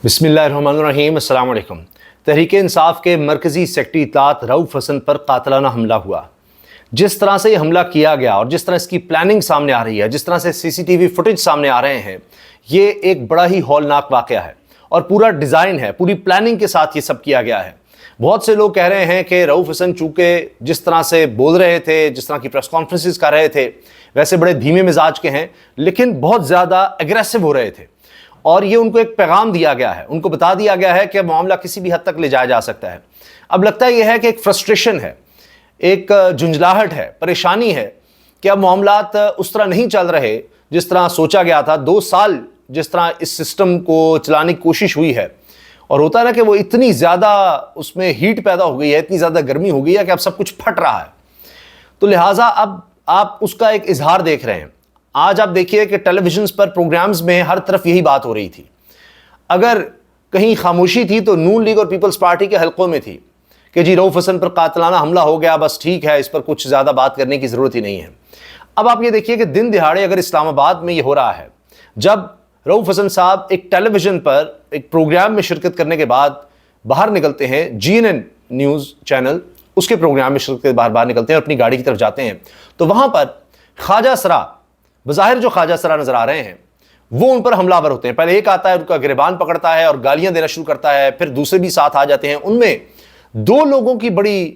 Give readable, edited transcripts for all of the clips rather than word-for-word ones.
بسم اللہ الرحمن الرحیم۔ السلام علیکم۔ تحریک انصاف کے مرکزی سیکرٹری اطلاعات رؤف حسن پر قاتلانہ حملہ ہوا۔ جس طرح سے یہ حملہ کیا گیا اور جس طرح اس کی پلاننگ سامنے آ رہی ہے، جس طرح سے سی سی ٹی وی فوٹیج سامنے آ رہے ہیں، یہ ایک بڑا ہی ہولناک واقعہ ہے اور پورا ڈیزائن ہے، پوری پلاننگ کے ساتھ یہ سب کیا گیا ہے۔ بہت سے لوگ کہہ رہے ہیں کہ رؤف حسن چونکہ جس طرح سے بول رہے تھے، جس طرح کی پریس کانفرنسز کر رہے تھے، ویسے بڑے دھیمے مزاج کے ہیں، لیکن بہت زیادہ اگریسو ہو رہے تھے، اور یہ ان کو ایک پیغام دیا گیا ہے، ان کو بتا دیا گیا ہے کہ معاملہ کسی بھی حد تک لے جایا جا سکتا ہے۔ اب لگتا یہ ہے کہ ایک فرسٹریشن ہے، ایک جھنجھلاہٹ ہے، پریشانی ہے کہ اب معاملات اس طرح نہیں چل رہے جس طرح سوچا گیا تھا۔ 2 سال جس طرح اس سسٹم کو چلانے کی کوشش ہوئی ہے، اور ہوتا ہے نا کہ وہ اتنی زیادہ اس میں ہیٹ پیدا ہو گئی ہے، اتنی زیادہ گرمی ہو گئی ہے کہ اب سب کچھ پھٹ رہا ہے، تو لہٰذا اب آپ اس کا ایک اظہار دیکھ رہے ہیں۔ آج آپ دیکھیے کہ ٹیلی ویژنز پر پروگرامز میں ہر طرف یہی بات ہو رہی تھی۔ اگر کہیں خاموشی تھی تو نون لیگ اور پیپلز پارٹی کے حلقوں میں تھی کہ جی رؤف حسن پر قاتلانہ حملہ ہو گیا، بس ٹھیک ہے، اس پر کچھ زیادہ بات کرنے کی ضرورت ہی نہیں ہے۔ اب آپ یہ دیکھیے کہ دن دہاڑے اگر اسلام آباد میں یہ ہو رہا ہے، جب رؤف حسن صاحب ایک ٹیلی ویژن پر ایک پروگرام میں شرکت کرنے کے بعد باہر نکلتے ہیں، GNN نیوز چینل اس کے پروگرام میں شرکت کے باہر نکلتے ہیں اور اپنی گاڑی کی طرف جاتے ہیں، تو وہاں پر خواجہ سرا، بظاہر جو خواجہ سرا نظر آ رہے ہیں، وہ ان پر حملہ آور ہوتے ہیں۔ پہلے ایک آتا ہے، ان کا گریبان پکڑتا ہے اور گالیاں دینا شروع کرتا ہے، پھر دوسرے بھی ساتھ آ جاتے ہیں۔ ان میں 2 لوگوں کی بڑی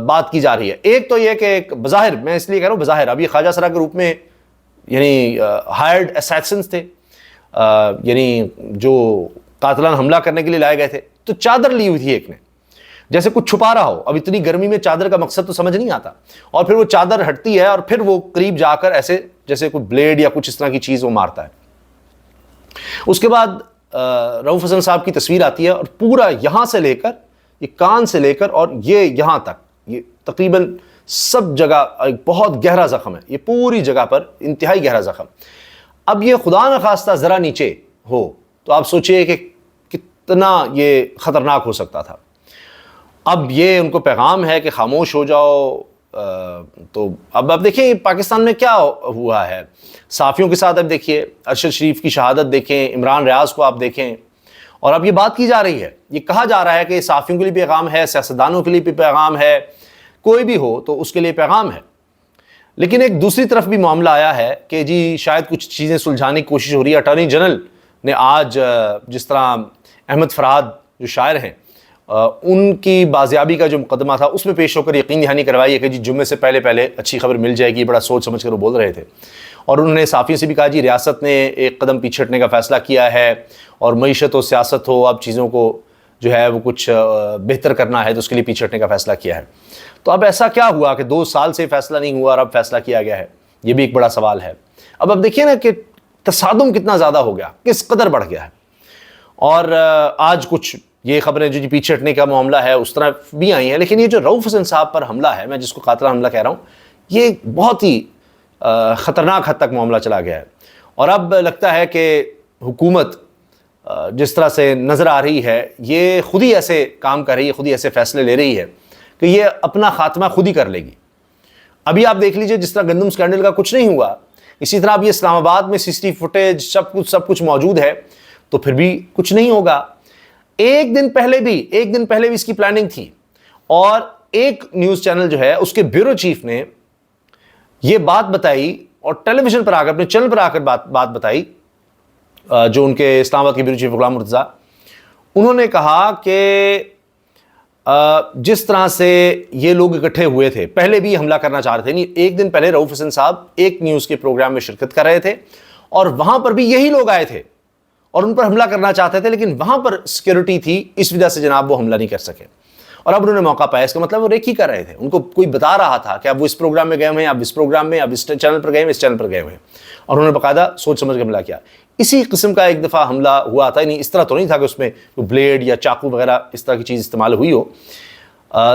بات کی جا رہی ہے۔ ایک تو یہ کہ ایک بظاہر، میں اس لیے کہہ رہا ہوں بظاہر، اب یہ خواجہ سرا کے روپ میں یعنی ہائرڈ اسیسنز تھے، یعنی جو قاتلانہ حملہ کرنے کے لیے لائے گئے تھے، تو چادر لی ہوئی تھی ایک نے، جیسے کچھ چھپا رہا ہو۔ اب اتنی گرمی میں چادر کا مقصد تو سمجھ نہیں آتا، اور پھر وہ چادر ہٹتی ہے اور پھر وہ قریب جا کر ایسے جیسے کوئی بلیڈ یا کچھ اس طرح کی چیز وہ مارتا ہے۔ اس کے بعد رؤف حسن صاحب کی تصویر آتی ہے، اور پورا یہاں سے لے کر یہ کان سے لے کر اور یہ یہاں تک، یہ تقریباً سب جگہ ایک بہت گہرا زخم ہے، یہ پوری جگہ پر انتہائی گہرا زخم۔ اب یہ خدا نخواستہ ذرا نیچے ہو تو آپ سوچئے کہ کتنا یہ خطرناک ہو سکتا تھا۔ اب یہ ان کو پیغام ہے کہ خاموش ہو جاؤ۔ تو اب دیکھیں پاکستان میں کیا ہوا ہے، صحافیوں کے ساتھ اب دیکھیے، ارشد شریف کی شہادت دیکھیں، عمران ریاض کو آپ دیکھیں، اور اب یہ بات کی جا رہی ہے، یہ کہا جا رہا ہے کہ صحافیوں کے لیے پیغام ہے، سیاستدانوں کے لیے بھی پیغام ہے، کوئی بھی ہو تو اس کے لیے پیغام ہے۔ لیکن ایک دوسری طرف بھی معاملہ آیا ہے کہ جی شاید کچھ چیزیں سلجھانے کی کوشش ہو رہی ہے۔ اٹارنی جنرل نے آج جس طرح احمد فرحاد جو شاعر ہیں، ان کی بازیابی کا جو مقدمہ تھا اس میں پیش ہو کر یقین دہانی کروائی ہے کہ جی جمعے سے پہلے اچھی خبر مل جائے گی، بڑا سوچ سمجھ کر وہ بول رہے تھے۔ اور انہوں نے صحافیوں سے بھی کہا جی ریاست نے ایک قدم پیچھے ہٹنے کا فیصلہ کیا ہے، اور معیشت و سیاست ہو، اب چیزوں کو جو ہے وہ کچھ بہتر کرنا ہے تو اس کے لیے پیچھے ہٹنے کا فیصلہ کیا ہے۔ تو اب ایسا کیا ہوا کہ 2 سال سے فیصلہ نہیں ہوا اور اب فیصلہ کیا گیا ہے؟ یہ بھی ایک بڑا سوال ہے۔ اب دیکھیے نا کہ تصادم کتنا زیادہ ہو گیا، کس قدر بڑھ گیا ہے۔ اور آج کچھ یہ خبریں جو پیچھے ہٹنے کا معاملہ ہے اس طرح بھی آئی ہیں، لیکن یہ جو رؤف حسن صاحب پر حملہ ہے، میں جس کو قاتلانہ حملہ کہہ رہا ہوں، یہ بہت ہی خطرناک حد تک معاملہ چلا گیا ہے۔ اور اب لگتا ہے کہ حکومت جس طرح سے نظر آ رہی ہے، یہ خود ہی ایسے کام کر رہی ہے، خود ہی ایسے فیصلے لے رہی ہے کہ یہ اپنا خاتمہ خود ہی کر لے گی۔ ابھی آپ دیکھ لیجئے جس طرح گندم سکینڈل کا کچھ نہیں ہوا، اسی طرح اب یہ اسلام آباد میں CCTV فوٹیج سب کچھ موجود ہے، تو پھر بھی کچھ نہیں ہوگا۔ ایک دن پہلے بھی اس کی پلاننگ تھی، اور ایک نیوز چینل جو ہے اس کے بیورو چیف نے یہ بات بتائی، اور ٹیلی ویژن پر آ کر، اپنے چینل پر آ کر بات بتائی، جو ان کے اسلام آباد کے بیورو چیف غلام مرتضیٰ، انہوں نے کہا کہ جس طرح سے یہ لوگ اکٹھے ہوئے تھے، پہلے بھی حملہ کرنا چاہ رہے تھے، ایک دن پہلے رؤف حسن صاحب ایک نیوز کے پروگرام میں شرکت کر رہے تھے، اور وہاں پر بھی یہی لوگ آئے تھے اور ان پر حملہ کرنا چاہتے تھے، لیکن وہاں پر سیکیورٹی تھی، اس وجہ سے جناب وہ حملہ نہیں کر سکے، اور اب انہوں نے موقع پایا۔ اس کا مطلب وہ ریکی کر رہے تھے، ان کو کوئی بتا رہا تھا کہ اب وہ اس پروگرام میں گئے ہوئے ہیں، اب اس پروگرام میں، اب اس چینل پر گئے ہیں، اس چینل پر گئے ہوئے ہیں، اور انہوں نے باقاعدہ سوچ سمجھ کے حملہ کیا۔ اسی قسم کا ایک دفعہ حملہ ہوا تھا، یعنی اس طرح تو نہیں تھا کہ اس میں بلیڈ یا چاقو وغیرہ اس طرح کی چیز استعمال ہوئی ہو۔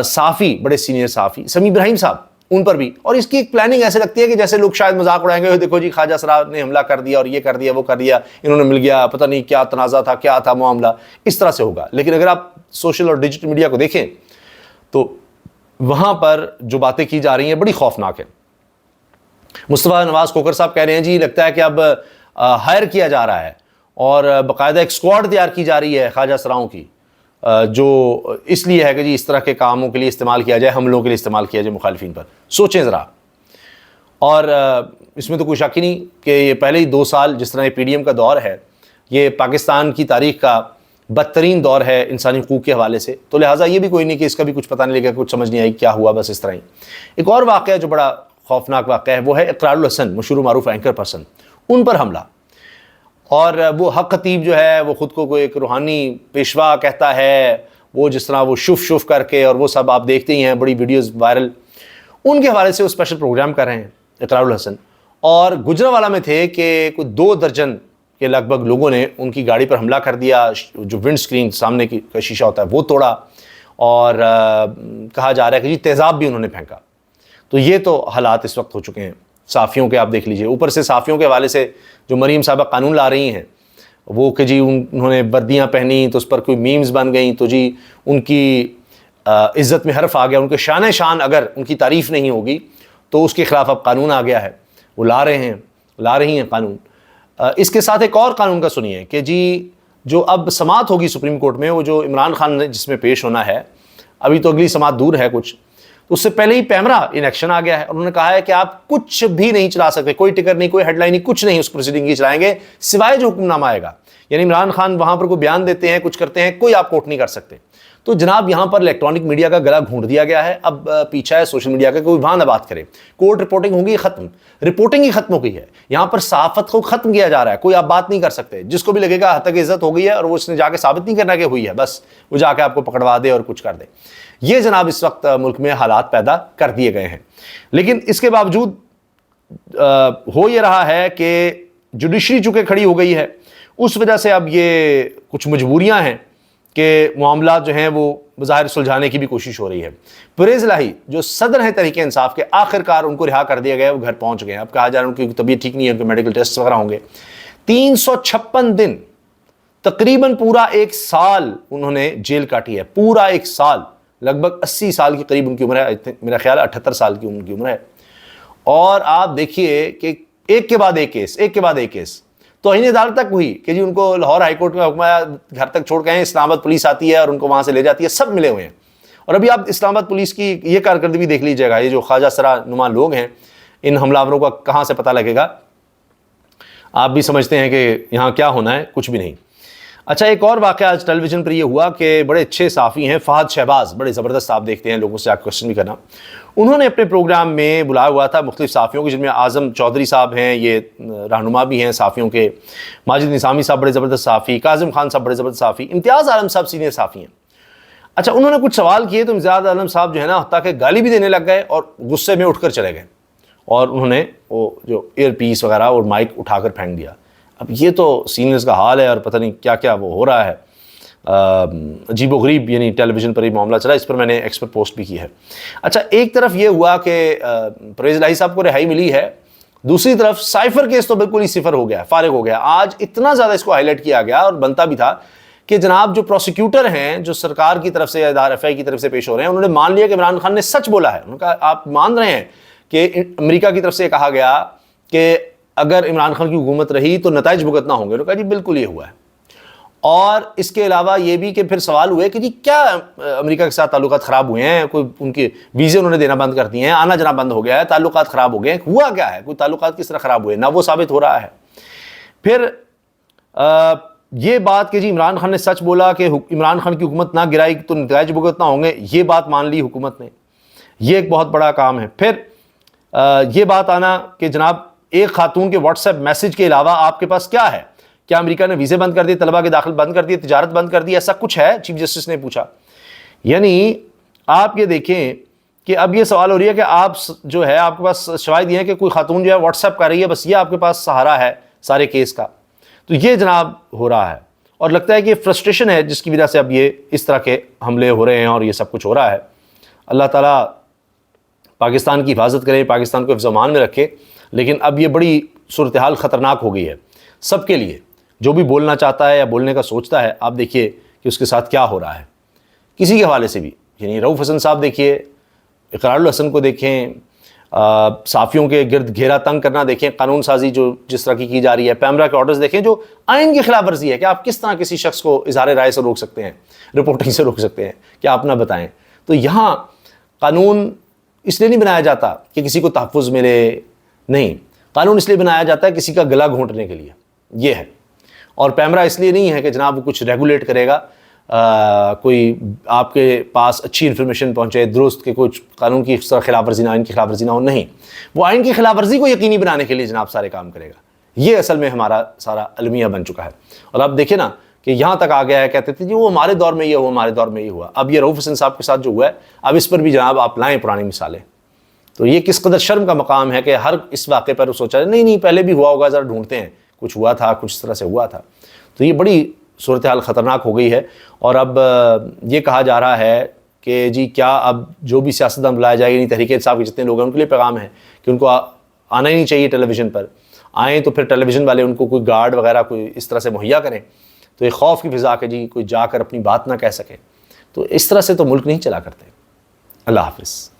صحافی، بڑے سینئر صحافی سمیع ابراہیم صاحب، ان پر بھی، اور اس کی ایک پلاننگ ایسے لگتی ہے کہ جیسے لوگ شاید مذاق اڑائیں گے، دیکھو جی خواجہ سرا نے حملہ کر دیا اور یہ کر دیا وہ کر دیا، انہوں نے مل گیا، پتہ نہیں کیا تنازع تھا، کیا تھا معاملہ، اس طرح سے ہوگا۔ لیکن اگر آپ سوشل اور ڈیجیٹل میڈیا کو دیکھیں تو وہاں پر جو باتیں کی جا رہی ہیں بڑی خوفناک ہیں۔ مصطفیٰ نواز کھوکھر صاحب کہہ رہے ہیں جی لگتا ہے کہ اب ہائر کیا جا رہا ہے، اور باقاعدہ ایک اسکواڈ تیار کی جا رہی ہے خواجہ سراؤں کی، جو اس لیے ہے کہ جی اس طرح کے کاموں کے لیے استعمال کیا جائے، حملوں کے لیے استعمال کیا جائے مخالفین پر. سوچیں ذرا. اور اس میں تو کوئی شک ہی نہیں کہ یہ پہلے ہی 2 سال جس طرح یہ پی ڈی ایم کا دور ہے، یہ پاکستان کی تاریخ کا بدترین دور ہے انسانی حقوق کے حوالے سے. تو لہٰذا یہ بھی کوئی نہیں کہ اس کا بھی کچھ پتہ نہیں لگا، کچھ سمجھ نہیں آئی کیا ہوا، بس اس طرح ہی. ایک اور واقعہ جو بڑا خوفناک واقعہ ہے وہ ہے اقرار الحسن، مشہور معروف اینکر پرسن، ان پر حملہ. اور وہ حق خطیب جو ہے وہ خود کو ایک روحانی پیشوا کہتا ہے، وہ جس طرح وہ شف کر کے، اور وہ سب آپ دیکھتے ہی ہیں بڑی ویڈیوز وائرل، ان کے حوالے سے وہ اسپیشل پروگرام کر رہے ہیں اقرار الحسن. اور گجرانوالہ میں تھے کہ کوئی 2 درجن کے لگ بھگ لوگوں نے ان کی گاڑی پر حملہ کر دیا، جو ونڈ سکرین سامنے کی کا شیشہ ہوتا ہے وہ توڑا، اور کہا جا رہا ہے کہ جی تیزاب بھی انہوں نے پھینکا. تو یہ تو حالات اس وقت ہو چکے ہیں صحافیوں کے، آپ دیکھ لیجئے. اوپر سے صحافیوں کے حوالے سے جو مریم صاحبہ قانون لا رہی ہیں، وہ کہ جی انہوں نے وردیاں پہنی تو اس پر کوئی میمز بن گئیں، تو جی ان کی عزت میں حرف آ گیا، ان کے شان اگر ان کی تعریف نہیں ہوگی تو اس کے خلاف اب قانون آ گیا ہے. وہ لا رہی ہیں قانون. اس کے ساتھ ایک اور قانون کا سنیے کہ جی جو اب سماعت ہوگی سپریم کورٹ میں، وہ جو عمران خان نے جس میں پیش ہونا ہے، ابھی تو اگلی سماعت دور ہے کچھ، تو اس سے پہلے ہی پیمرا ان ایکشن آ گیا ہے. انہوں نے کہا ہے کہ آپ کچھ بھی نہیں چلا سکتے، کوئی ٹکر نہیں، کوئی ہیڈ لائن نہیں، کچھ نہیں اس پروسیڈنگ کی چلائیں گے سوائے جو حکم نامہ آئے گا. یعنی عمران خان وہاں پر کوئی بیان دیتے ہیں، کچھ کرتے ہیں، کوئی آپ کوٹ نہیں کر سکتے. تو جناب یہاں پر الیکٹرانک میڈیا کا گلا گھونٹ دیا گیا ہے. اب پیچھا ہے سوشل میڈیا کا، کوئی وہاں نہ بات کرے. کورٹ رپورٹنگ ہوگی، ختم، رپورٹنگ ہی ختم ہو گئی ہے. یہاں پر صحافت کو ختم کیا جا رہا ہے، کوئی آپ بات نہیں کر سکتے. جس کو بھی لگے گا حد تک عزت ہو گئی ہے اور وہ اس نے جا کے ثابت نہیں کرنا کہ ہوئی ہے، بس وہ جا کے آپ کو پکڑوا دے اور کچھ کر دے. یہ جناب اس وقت ملک میں حالات پیدا کر دیے گئے ہیں. لیکن اس کے باوجود ہو یہ رہا ہے کہ جوڈیشری چونکہ کھڑی ہو گئی ہے، اس وجہ سے اب یہ کچھ مجبوریاں ہیں کہ معاملات جو ہیں وہ بظاہر سلجھانے کی بھی کوشش ہو رہی ہے. پرویز الہی جو صدر ہیں تحریک انصاف کے، آخر کار ان کو رہا کر دیا گیا، وہ گھر پہنچ گئے. اب کہا جا رہا ہے ان کی طبیعت ٹھیک نہیں ہے، ان کے میڈیکل ٹیسٹ وغیرہ ہوں گے. 356 دن، تقریباً پورا 1 سال انہوں نے جیل کاٹی ہے، پورا 1 سال. لگ بھگ 80 سال کے قریب ان کی عمر ہے، میرا خیال ہے 78 سال کی ان کی عمر ہے. اور آپ دیکھیے کہ ایک کے بعد ایک کیس. توہین عدالت تک ہوئی کہ جی ان کو لاہور ہائی کورٹ میں حکم آیا، گھر تک چھوڑ کے آئے، اسلام آباد پولیس آتی ہے اور ان کو وہاں سے لے جاتی ہے، سب ملے ہوئے ہیں. اور ابھی آپ اسلام آباد پولیس کی یہ کارکردگی دیکھ لیجیے گا، یہ جو خواجہ سرا نما لوگ ہیں، ان حملہ کا کہاں سے پتہ لگے گا. آپ بھی سمجھتے ہیں کہ یہاں کیا ہونا ہے، کچھ بھی نہیں. اچھا، ایک اور واقعہ آج ٹیلی ویژن پر یہ ہوا کہ بڑے اچھے صحافی ہیں فہد شہباز، بڑے زبردست، آپ دیکھتے ہیں لوگوں سے آپ کوشچن بھی کرنا. انہوں نے اپنے پروگرام میں بلایا ہوا تھا مختلف صحافیوں کو، جن میں اعظم چودھری صاحب ہیں، یہ رہنما بھی ہیں صحافیوں کے، ماجد نظامی صاحب بڑے زبردست صحافی، کاظم خان صاحب بڑے زبردست صحافی، امتیاز عالم صاحب سینئر صحافی ہیں. اچھا، انہوں نے کچھ سوال کیے تو امتیاز عالم صاحب جو ہے نا حتیٰ کہ گالی بھی دینے لگ گئے اور غصے میں اٹھ کر چلے گئے، اور انہوں نے وہ جو ایئر پیس وغیرہ اور مائک اٹھا کر پھینک دیا. اب یہ تو سینئرز کا حال ہے اور پتہ نہیں کیا کیا وہ ہو رہا ہے، عجیب و غریب. یعنی ٹیلی ویژن پر یہ معاملہ چلا، اس پر میں نے ایکس پر پوسٹ بھی کی ہے. اچھا، ایک طرف یہ ہوا کہ پرویز الہی صاحب کو رہائی ملی ہے، دوسری طرف سائفر کیس تو بالکل ہی صفر ہو گیا، فارغ ہو گیا. آج اتنا زیادہ اس کو ہائی لائٹ کیا گیا اور بنتا بھی تھا کہ جناب جو پروسیکیوٹر ہیں، جو سرکار کی طرف سے ادارہ ایف آئی کی طرف سے پیش ہو رہے ہیں، انہوں نے مان لیا کہ عمران خان نے سچ بولا ہے. انہوں نے کہا آپ مان رہے ہیں کہ امریکہ کی طرف سے کہا گیا کہ اگر عمران خان کی حکومت رہی تو نتائج بھگتنا ہوں گے. انہوں نے کہا جی بالکل یہ ہوا ہے. اور اس کے علاوہ یہ بھی کہ پھر سوال ہوئے کہ جی کیا امریکہ کے ساتھ تعلقات خراب ہوئے ہیں، کوئی ان کے ویزے انہوں نے دینا بند کر دیے ہیں، آنا جانا بند ہو گیا ہے، تعلقات خراب ہو گئے ہیں، ہوا کیا ہے، کوئی تعلقات کس طرح خراب ہوئے، نہ وہ ثابت ہو رہا ہے. پھر یہ بات کہ جی عمران خان نے سچ بولا کہ عمران خان کی حکومت نہ گرائی تو نتائج بھگتنا ہوں گے، یہ بات مان لی حکومت نے، یہ ایک بہت بڑا کام ہے. پھر یہ بات آنا کہ جناب ایک خاتون کے واٹس ایپ میسج کے علاوہ آپ کے پاس کیا ہے، کیا امریکہ نے ویزے بند کر دیے، طلبہ کے داخل بند کر دیے، تجارت بند کر دی، ایسا کچھ ہے؟ چیف جسٹس نے پوچھا. یعنی آپ یہ دیکھیں کہ اب یہ سوال ہو رہی ہے کہ آپ جو ہے آپ کے پاس شواہد یہ ہیں کہ کوئی خاتون جو ہے واٹس ایپ کر رہی ہے، بس یہ آپ کے پاس سہارا ہے سارے کیس کا. تو یہ جناب ہو رہا ہے اور لگتا ہے کہ یہ فرسٹریشن ہے جس کی وجہ سے اب یہ اس طرح کے حملے ہو رہے ہیں اور یہ سب کچھ ہو رہا ہے. اللہ تعالیٰ پاکستان کی حفاظت کرے، پاکستان کو حفظ و امان میں رکھے. لیکن اب یہ بڑی صورتحال خطرناک ہو گئی ہے سب کے لیے. جو بھی بولنا چاہتا ہے یا بولنے کا سوچتا ہے، آپ دیکھیے کہ اس کے ساتھ کیا ہو رہا ہے کسی کے حوالے سے بھی. یعنی رؤوف حسن صاحب دیکھیے، اقرار الحسن کو دیکھیں، صحافیوں کے گرد گھیرا تنگ کرنا دیکھیں، قانون سازی جو جس طرح کی جا رہی ہے، پیمرا کے آرڈرز دیکھیں جو آئین کی خلاف ورزی ہے کہ آپ کس طرح کسی شخص کو اظہار رائے سے روک سکتے ہیں، رپورٹنگ سے روک سکتے ہیں، کہ آپ نہ بتائیں۔ تو یہاں قانون اس لیے نہیں بنایا جاتا کہ کسی کو تحفظ ملے، نہیں، قانون اس لیے بنایا جاتا ہے کسی کا گلا گھونٹنے کے لیے، یہ ہے۔ اور پیمرا اس لیے نہیں ہے کہ جناب وہ کچھ ریگولیٹ کرے گا، کوئی آپ کے پاس اچھی انفارمیشن پہنچے درست کہ کچھ قانون کی خلاف ورزی نہ، آئین کی خلاف ورزی نہ ہو، نہیں، وہ آئین کی خلاف ورزی کو یقینی بنانے کے لیے جناب سارے کام کرے گا۔ یہ اصل میں ہمارا سارا المیہ بن چکا ہے۔ اور اب دیکھیں نا کہ یہاں تک آ گیا ہے، کہتے تھے جی وہ ہمارے دور میں یہ ہوا، ہمارے دور میں یہ ہوا۔ اب یہ رؤوف حسن صاحب کے ساتھ جو ہوا ہے، اب اس پر بھی جناب آپ لائیں پرانی مثالیں۔ تو یہ کس قدر شرم کا مقام ہے کہ ہر اس واقعے پر سوچا نہیں پہلے بھی ہوا ہوگا، ذرا ڈھونڈتے ہیں، کچھ ہوا تھا، کچھ اس طرح سے ہوا تھا۔ تو یہ بڑی صورتحال خطرناک ہو گئی ہے۔ اور اب یہ کہا جا رہا ہے کہ جی کیا اب جو بھی سیاستدان بلائے جائے، یعنی تحریک انصاف کے جتنے لوگ ہیں ان کے لیے پیغام ہے کہ ان کو آنا ہی نہیں چاہیے ٹیلی ویژن پر، آئیں تو پھر ٹیلی ویژن والے ان کو کوئی گارڈ وغیرہ کوئی اس طرح سے مہیا کریں، تو ایک خوف کی فضا کہ جی کوئی جا کر اپنی بات نہ کہہ سکے۔ تو اس طرح سے تو ملک نہیں چلا کرتے۔ اللہ حافظ۔